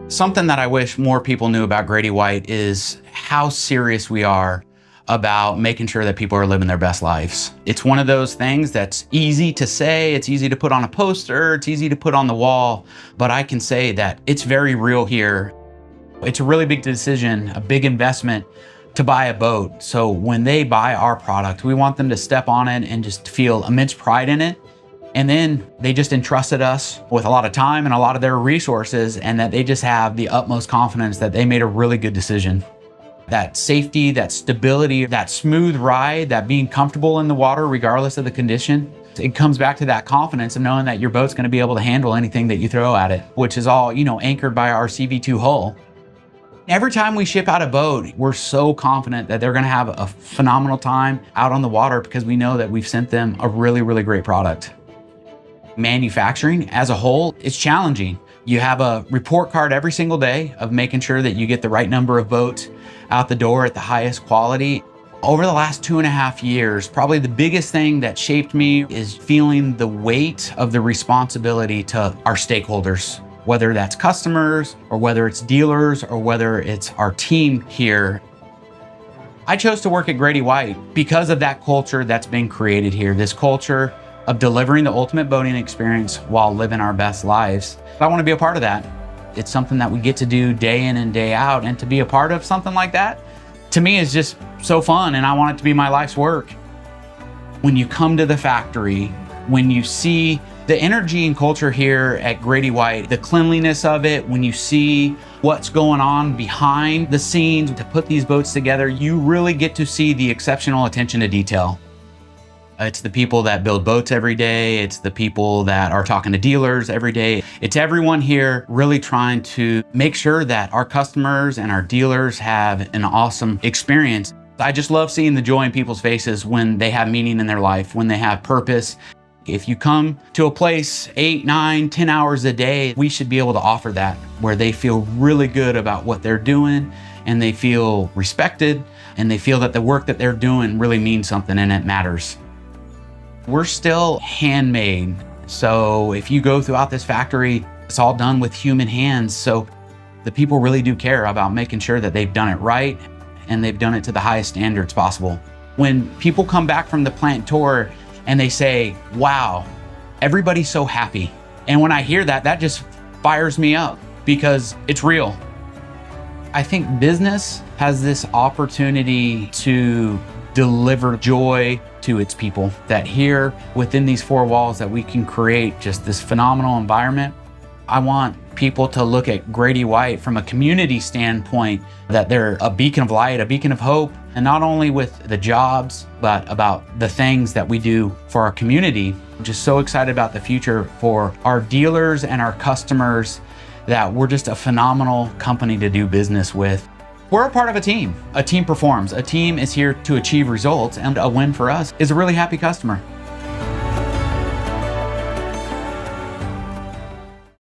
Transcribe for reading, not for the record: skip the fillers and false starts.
Something that I wish more people knew about Grady-White is how serious we are about making sure that people are living their best lives. It's one of those things that's easy to say, it's easy to put on a poster, it's easy to put on the wall, but I can say that it's very real here. It's a really big decision, a big investment to buy a boat. So when they buy our product, we want them to step on it and just feel immense pride in it. And then they just entrusted us with a lot of time and a lot of their resources, and that they just have the utmost confidence that they made a really good decision. That safety, that stability, that smooth ride, that being comfortable in the water regardless of the condition, it comes back to that confidence of knowing that your boat's gonna be able to handle anything that you throw at it, which is all, anchored by our CV2 hull. Every time we ship out a boat, we're so confident that they're gonna have a phenomenal time out on the water because we know that we've sent them a really, really great product. Manufacturing as a whole is challenging. You have a report card every single day of making sure that you get the right number of boats out the door at the highest quality. Over the last 2.5 years, probably the biggest thing that shaped me is feeling the weight of the responsibility to our stakeholders, whether that's customers or whether it's dealers or whether it's our team here. I chose to work at Grady-White because of that culture that's been created here, this culture of delivering the ultimate boating experience while living our best lives. I want to be a part of that. It's something that we get to do day in and day out, and to be a part of something like that, to me, is just so fun, and I want it to be my life's work. When you come to the factory, when you see the energy and culture here at Grady-White, the cleanliness of it, when you see what's going on behind the scenes to put these boats together, you really get to see the exceptional attention to detail. It's the people that build boats every day. It's the people that are talking to dealers every day. It's everyone here really trying to make sure that our customers and our dealers have an awesome experience. I just love seeing the joy in people's faces when they have meaning in their life, when they have purpose. If you come to a place 8, 9, 10 hours a day, we should be able to offer that, where they feel really good about what they're doing and they feel respected and they feel that the work that they're doing really means something and it matters. We're still handmade. So if you go throughout this factory, it's all done with human hands. So the people really do care about making sure that they've done it right and they've done it to the highest standards possible. When people come back from the plant tour and they say, wow, everybody's so happy. And when I hear that, that just fires me up because it's real. I think business has this opportunity to deliver joy to its people, that here within these four walls that we can create just this phenomenal environment. I want people to look at Grady-White from a community standpoint, that they're a beacon of light, a beacon of hope, and not only with the jobs, but about the things that we do for our community. I'm just so excited about the future for our dealers and our customers, that we're just a phenomenal company to do business with. We're a part of a team. A team performs. A team is here to achieve results, and a win for us is a really happy customer.